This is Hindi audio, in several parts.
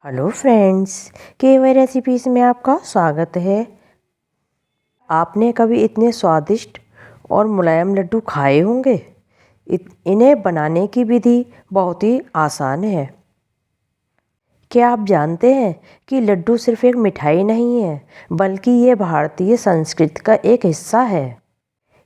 हेलो फ्रेंड्स, केवल रेसिपीज़ में आपका स्वागत है। आपने कभी इतने स्वादिष्ट और मुलायम लड्डू खाए होंगे। इन्हें बनाने की विधि बहुत ही आसान है। क्या आप जानते हैं कि लड्डू सिर्फ एक मिठाई नहीं है, बल्कि ये भारतीय संस्कृति का एक हिस्सा है।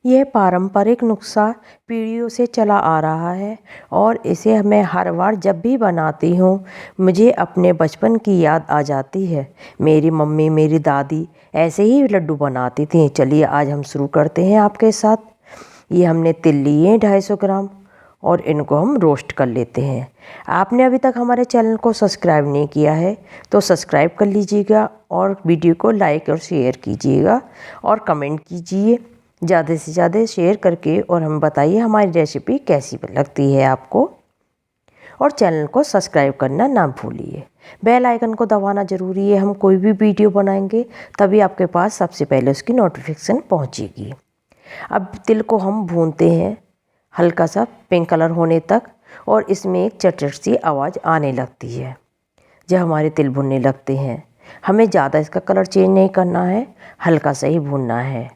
यह पारंपरिक नुस्खा पीढ़ियों से चला आ रहा है और इसे मैं हर बार जब भी बनाती हूँ मुझे अपने बचपन की याद आ जाती है। मेरी मम्मी, मेरी दादी ऐसे ही लड्डू बनाती थी। चलिए आज हम शुरू करते हैं आपके साथ। ये हमने तिल लिए 250 ग्राम और इनको हम रोस्ट कर लेते हैं। आपने अभी तक हमारे चैनल को सब्सक्राइब नहीं किया है तो सब्सक्राइब कर लीजिएगा और वीडियो को लाइक और शेयर कीजिएगा और कमेंट कीजिए ज़्यादा से ज़्यादा शेयर करके, और हमें बताइए हमारी रेसिपी कैसी लगती है आपको। और चैनल को सब्सक्राइब करना ना भूलिए। बेल आइकन को दबाना ज़रूरी है। हम कोई भी वीडियो बनाएंगे तभी आपके पास सबसे पहले उसकी नोटिफिकेशन पहुंचेगी। अब तिल को हम भूनते हैं हल्का सा पिंक कलर होने तक, और इसमें एक चटचट सी आवाज़ आने लगती है जब हमारे तिल भुनने लगते हैं। हमें ज़्यादा इसका कलर चेंज नहीं करना है, हल्का सा ही भूनना है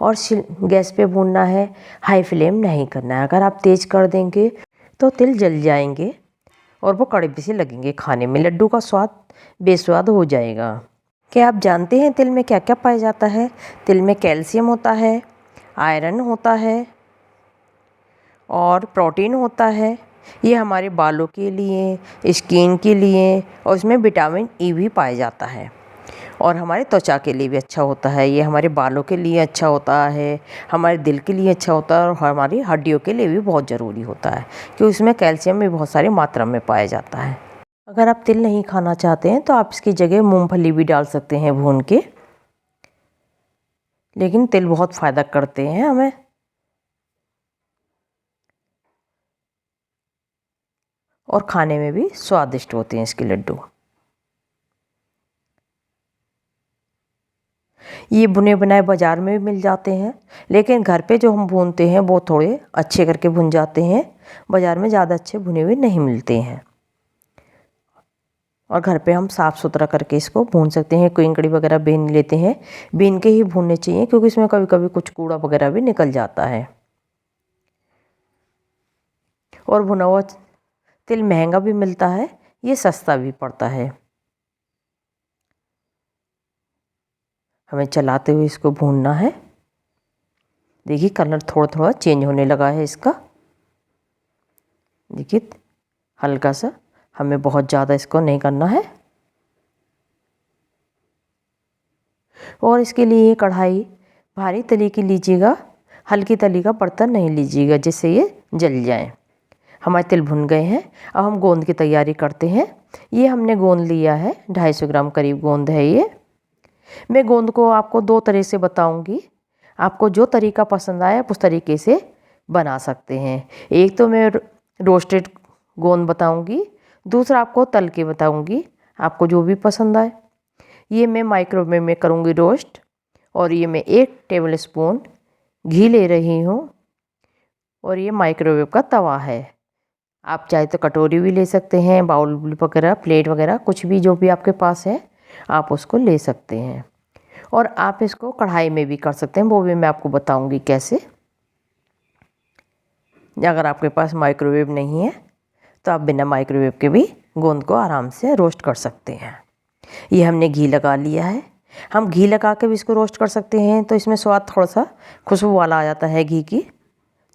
और गैस पे भूनना है। हाई फ्लेम नहीं करना है। अगर आप तेज़ कर देंगे तो तिल जल जाएंगे और वो कड़वे से लगेंगे खाने में। लड्डू का स्वाद बेस्वाद हो जाएगा। क्या आप जानते हैं तिल में क्या क्या पाया जाता है? तिल में कैल्शियम होता है, आयरन होता है और प्रोटीन होता है। ये हमारे बालों के लिए, स्किन के लिए, और इसमें विटामिन ई भी पाया जाता है और हमारे त्वचा के लिए भी अच्छा होता है। ये हमारे बालों के लिए अच्छा होता है, हमारे दिल के लिए अच्छा होता है और हमारी हड्डियों के लिए भी बहुत ज़रूरी होता है क्योंकि इसमें कैल्शियम भी बहुत सारी मात्रा में पाया जाता है। अगर आप तिल नहीं खाना चाहते हैं तो आप इसकी जगह मूंगफली भी डाल सकते हैं भून के, लेकिन तिल बहुत फ़ायदा करते हैं हमें। और खाने में भी स्वादिष्ट होते हैं इसके लड्डू। ये बुने बनाए बाज़ार में भी मिल जाते हैं, लेकिन घर पे जो हम भूनते हैं वो थोड़े अच्छे करके भुन जाते हैं। बाज़ार में ज़्यादा अच्छे भुने हुए नहीं मिलते हैं। और घर पे हम साफ़ सुथरा करके इसको भून सकते हैं। कोई वगैरह बीन लेते हैं, बीन के ही भूनने चाहिए क्योंकि इसमें कभी कभी कुछ कूड़ा वगैरह भी निकल जाता है। और भुना हुआ तिल महंगा भी मिलता है, ये सस्ता भी पड़ता है। हमें चलाते हुए इसको भूनना है। देखिए कलर थोड़ा थोड़ा चेंज होने लगा है इसका। देखिए हल्का सा, हमें बहुत ज़्यादा इसको नहीं करना है। और इसके लिए कढ़ाई भारी तली की लीजिएगा, हल्की तली का बर्तन नहीं लीजिएगा जिससे ये जल जाए। हमारे तिल भुन गए हैं। अब हम गोंद की तैयारी करते हैं। ये हमने गोंद लिया है, 250 ग्राम करीब गोंद है ये। मैं गोंद को आपको दो तरह से बताऊंगी। आपको जो तरीका पसंद आए आप उस तरीके से बना सकते हैं। एक तो मैं रोस्टेड गोंद बताऊंगी, दूसरा आपको तल के बताऊंगी, आपको जो भी पसंद आए। ये मैं माइक्रोवेव में करूंगी रोस्ट, और ये मैं 1 टेबल स्पून घी ले रही हूँ। और ये माइक्रोवेव का तवा है। आप चाहे तो कटोरी भी ले सकते हैं, बाउल वगैरह, प्लेट वगैरह, कुछ भी जो भी आपके पास है आप उसको ले सकते हैं। और आप इसको कढ़ाई में भी कर सकते हैं, वो भी मैं आपको बताऊंगी कैसे। अगर आपके पास माइक्रोवेव नहीं है तो आप बिना माइक्रोवेव के भी गोंद को आराम से रोस्ट कर सकते हैं। ये हमने घी लगा लिया है। हम घी लगा के भी इसको रोस्ट कर सकते हैं तो इसमें स्वाद थोड़ा सा खुशबू वाला आ जाता है घी की।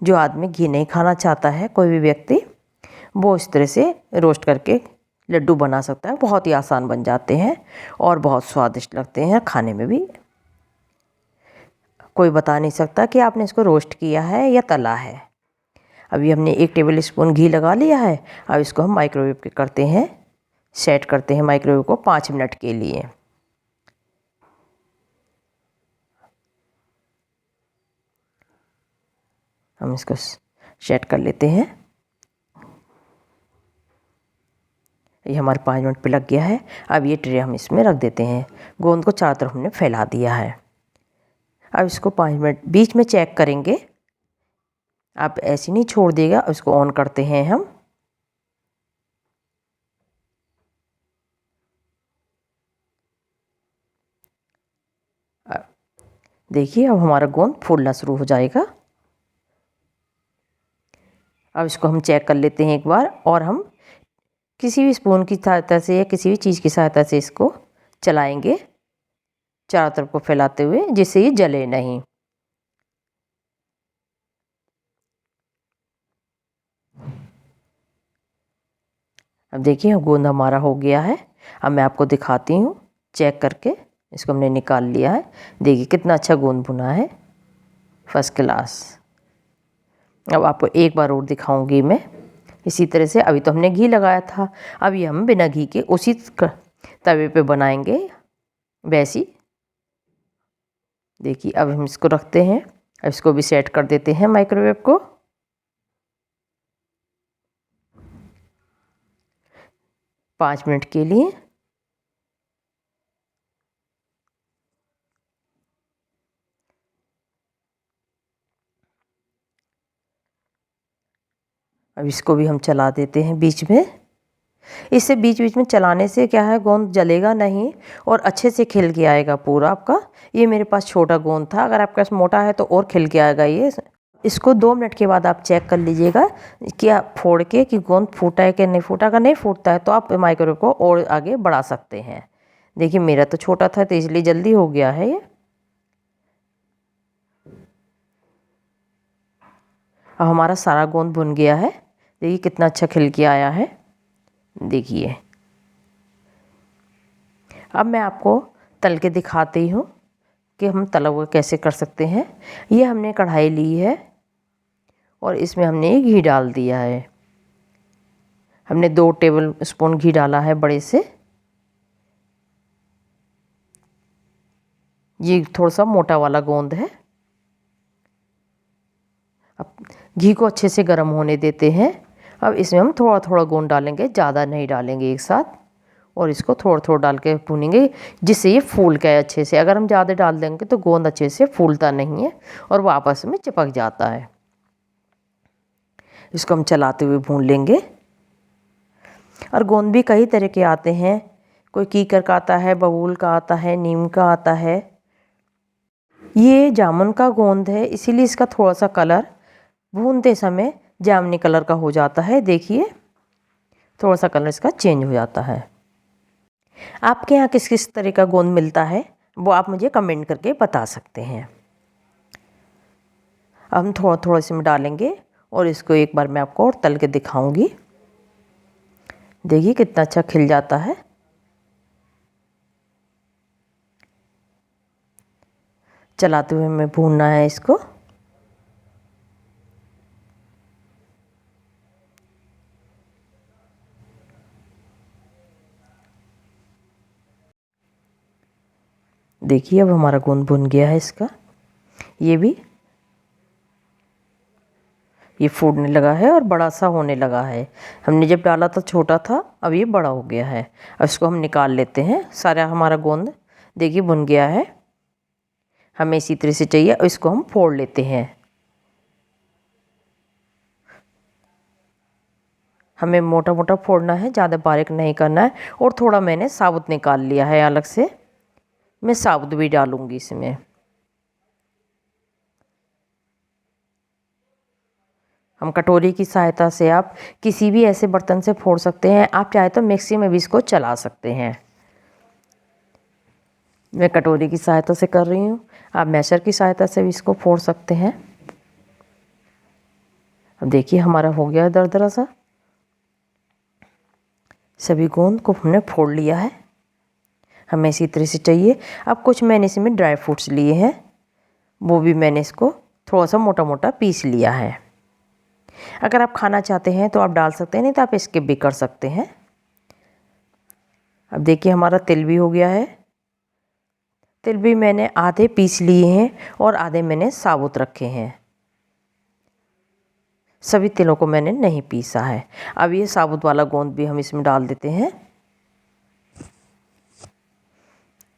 जो आदमी घी नहीं खाना चाहता है, कोई भी व्यक्ति, वो इस तरह से रोस्ट करके लड्डू बना सकता है। बहुत ही आसान बन जाते हैं और बहुत स्वादिष्ट लगते हैं खाने में भी। कोई बता नहीं सकता कि आपने इसको रोस्ट किया है या तला है। अभी हमने 1 टेबल स्पून घी लगा लिया है। अब इसको हम माइक्रोवेव के करते हैं, सेट करते हैं माइक्रोवेव को 5 मिनट के लिए। हम इसको सेट कर लेते हैं। ये हमारे 5 मिनट पे लग गया है। अब ये ट्रे हम इसमें रख देते हैं। गोंद को चारों तरफ हमने फैला दिया है। अब इसको 5 मिनट बीच में चेक करेंगे। आप ऐसे नहीं छोड़ देगा, इसको ऑन करते हैं हम। देखिए अब हमारा गोंद फूलना शुरू हो जाएगा। अब इसको हम चेक कर लेते हैं एक बार, और हम किसी भी स्पून की सहायता से या किसी भी चीज़ की सहायता से इसको चलाएंगे चारों तरफ को फैलाते हुए, जिससे ये जले नहीं। अब देखिए गोंद हमारा हो गया है। अब मैं आपको दिखाती हूँ चेक करके। इसको हमने निकाल लिया है। देखिए कितना अच्छा गोंद भुना है, फर्स्ट क्लास। अब आपको एक बार और दिखाऊंगी मैं इसी तरह से। अभी तो हमने घी लगाया था, अब ये हम बिना घी के उसी तवे पे बनाएंगे वैसी। देखिए अब हम इसको रखते हैं। अब इसको भी सेट कर देते हैं माइक्रोवेव को। पाँच मिनट के लिए। अब इसको भी हम चला देते हैं बीच में। इससे बीच बीच में चलाने से क्या है, गोंद जलेगा नहीं और अच्छे से खिल के आएगा पूरा आपका। ये मेरे पास छोटा गोंद था, अगर आपके पास मोटा है तो और खिल के आएगा ये। इसको 2 मिनट के बाद आप चेक कर लीजिएगा कि आप फोड़ के कि गोंद फूटा है कि नहीं फूटा। अगर नहीं फूटता है तो आप माइक्रोवेव को और आगे बढ़ा सकते हैं। देखिए मेरा तो छोटा था तो इसलिए जल्दी हो गया है ये। अब हमारा सारा गोंद भुन गया है। देखिए कितना अच्छा खिल के आया है। देखिए अब मैं आपको तल के दिखाती हूँ कि हम तला हुआ कैसे कर सकते हैं। ये हमने कढ़ाई ली है और इसमें हमने घी डाल दिया है। हमने 2 टेबल स्पून घी डाला है बड़े से। ये थोड़ा सा मोटा वाला गोंद है। अब घी को अच्छे से गर्म होने देते हैं। अब इसमें हम थोड़ा थोड़ा गोंद डालेंगे, ज़्यादा नहीं डालेंगे एक साथ, और इसको थोड़ा थोड़ा डाल के भूनेंगे जिससे ये फूल के अच्छे से। अगर हम ज़्यादा डाल देंगे तो गोंद अच्छे से फूलता नहीं है और वो आपस में चिपक जाता है। इसको हम चलाते हुए भून लेंगे। और गोंद भी कई तरह के आते हैं, कोई कीकर का आता है, बबूल का आता है, नीम का आता है। ये जामुन का गोंद है, इसीलिए इसका थोड़ा सा कलर भूनते समय जामुनी कलर का हो जाता है। देखिए थोड़ा सा कलर इसका चेंज हो जाता है। आपके यहाँ किस किस तरह का गोंद मिलता है वो आप मुझे कमेंट करके बता सकते हैं। अब हम थोड़ा थोड़ा इसमें डालेंगे और इसको एक बार मैं आपको और तल के दिखाऊंगी। देखिए कितना अच्छा खिल जाता है। चलाते हुए हमें भूनना है इसको। देखिए अब हमारा गोंद भुन गया है इसका। ये फूटने लगा है और बड़ा सा होने लगा है। हमने जब डाला था छोटा था, अब ये बड़ा हो गया है। अब इसको हम निकाल लेते हैं। सारा हमारा गोंद देखिए भुन गया है। हमें इसी तरह से चाहिए। अब इसको हम फोड़ लेते हैं। हमें मोटा मोटा फोड़ना है, ज़्यादा बारीक नहीं करना है। और थोड़ा मैंने साबुत निकाल लिया है अलग से, मैं साबुत भी डालूंगी इसमें। हम कटोरी की सहायता से आप किसी भी ऐसे बर्तन से फोड़ सकते हैं। आप चाहे तो मिक्सी में भी इसको चला सकते हैं। मैं कटोरी की सहायता से कर रही हूँ, आप मैशर की सहायता से भी इसको फोड़ सकते हैं। अब देखिए हमारा हो गया है दरदरा सा। सभी गोंद को हमने फोड़ लिया है। हमें इसी तरह से चाहिए। अब कुछ मैंने इसमें ड्राई फ्रूट्स लिए हैं, वो भी मैंने इसको थोड़ा सा मोटा मोटा पीस लिया है। अगर आप खाना चाहते हैं तो आप डाल सकते हैं, नहीं तो आप स्किप भी कर सकते हैं। अब देखिए हमारा तिल भी हो गया है। तिल भी मैंने आधे पीस लिए हैं और आधे मैंने साबुत रखे हैं। सभी तिलों को मैंने नहीं पीसा है। अब ये साबुत वाला गोंद भी हम इसमें डाल देते हैं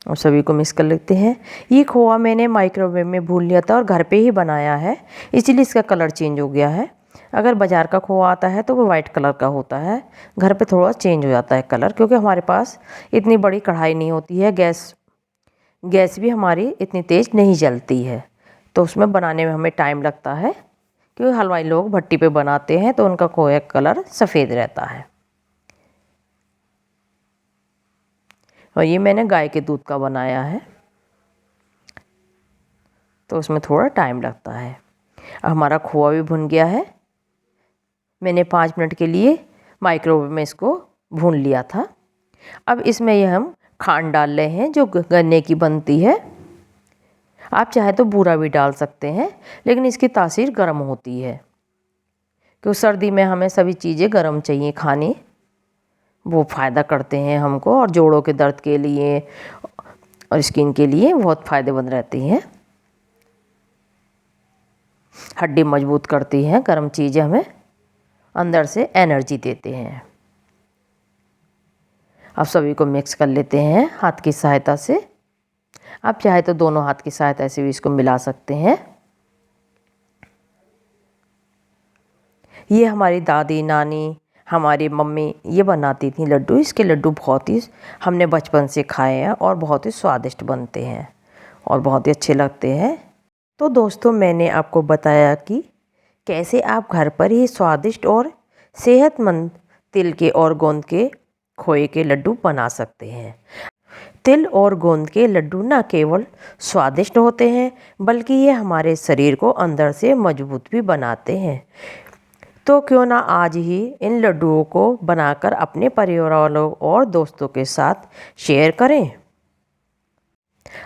और सभी को मिक्स कर लेते हैं। ये खोआ मैंने माइक्रोवेव में भून लिया था और घर पे ही बनाया है, इसीलिए इसका कलर चेंज हो गया है। अगर बाज़ार का खोआ आता है तो वो वाइट कलर का होता है, घर पे थोड़ा चेंज हो जाता है कलर, क्योंकि हमारे पास इतनी बड़ी कढ़ाई नहीं होती है। गैस भी हमारी इतनी तेज़ नहीं जलती है, तो उसमें बनाने में हमें टाइम लगता है, क्योंकि हलवाई लोग भट्टी पे बनाते हैं तो उनका खोया कलर सफ़ेद रहता है। और ये मैंने गाय के दूध का बनाया है, तो उसमें थोड़ा टाइम लगता है। हमारा खोआ भी भुन गया है। मैंने 5 मिनट के लिए माइक्रोवेव में इसको भून लिया था। अब इसमें ये हम खांड डाल रहे हैं जो गन्ने की बनती है। आप चाहे तो बूरा भी डाल सकते हैं, लेकिन इसकी तासीर गर्म होती है, क्योंकि सर्दी में हमें सभी चीज़ें गर्म चाहिए खाने, वो फ़ायदा करते हैं हमको, और जोड़ों के दर्द के लिए और स्किन के लिए बहुत फ़ायदेमंद रहती हैं। हड्डी मजबूत करती हैं, गर्म चीज़ें हमें अंदर से एनर्जी देते हैं। अब सभी को मिक्स कर लेते हैं हाथ की सहायता से। आप चाहे तो दोनों हाथ की सहायता से भी इसको मिला सकते हैं। ये हमारी दादी नानी, हमारी मम्मी ये बनाती थी लड्डू। इसके लड्डू बहुत ही हमने बचपन से खाए हैं और बहुत ही स्वादिष्ट बनते हैं और बहुत ही अच्छे लगते हैं। तो दोस्तों, मैंने आपको बताया कि कैसे आप घर पर ही स्वादिष्ट और सेहतमंद तिल के और गोंद के खोए के लड्डू बना सकते हैं। तिल और गोंद के लड्डू न केवल स्वादिष्ट होते हैं, बल्कि ये हमारे शरीर को अंदर से मजबूत भी बनाते हैं। तो क्यों ना आज ही इन लड्डुओं को बनाकर अपने परिवार वालों और दोस्तों के साथ शेयर करें।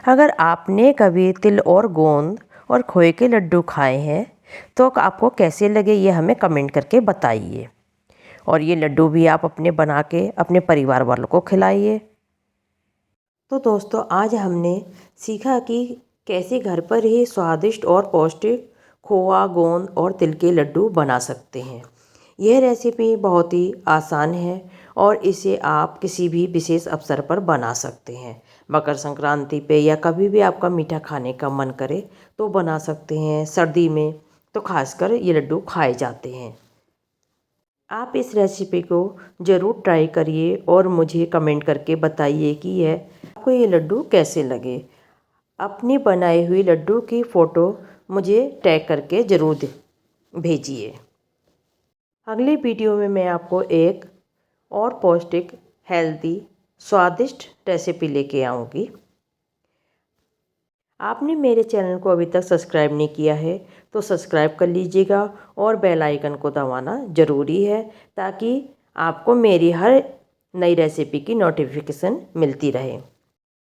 अगर आपने कभी तिल और गोंद और खोए के लड्डू खाए हैं तो आपको कैसे लगे ये हमें कमेंट करके बताइए, और ये लड्डू भी आप अपने बना के अपने परिवार वालों को खिलाइए। तो दोस्तों, आज हमने सीखा कि कैसे घर पर ही स्वादिष्ट और पौष्टिक खोआ, गोंद और तिल के लड्डू बना सकते हैं। यह रेसिपी बहुत ही आसान है और इसे आप किसी भी विशेष अवसर पर बना सकते हैं। मकर संक्रांति पे या कभी भी आपका मीठा खाने का मन करे तो बना सकते हैं। सर्दी में तो खासकर ये लड्डू खाए जाते हैं। आप इस रेसिपी को ज़रूर ट्राई करिए और मुझे कमेंट करके बताइए कि आपको ये लड्डू कैसे लगे। अपनी बनाई हुई लड्डू की फ़ोटो मुझे टैग करके ज़रूर भेजिए। अगली वीडियो में मैं आपको एक और पौष्टिक, हेल्दी, स्वादिष्ट रेसिपी लेके आऊँगी। आपने मेरे चैनल को अभी तक सब्सक्राइब नहीं किया है तो सब्सक्राइब कर लीजिएगा और बेल आइकन को दबाना ज़रूरी है, ताकि आपको मेरी हर नई रेसिपी की नोटिफिकेशन मिलती रहे।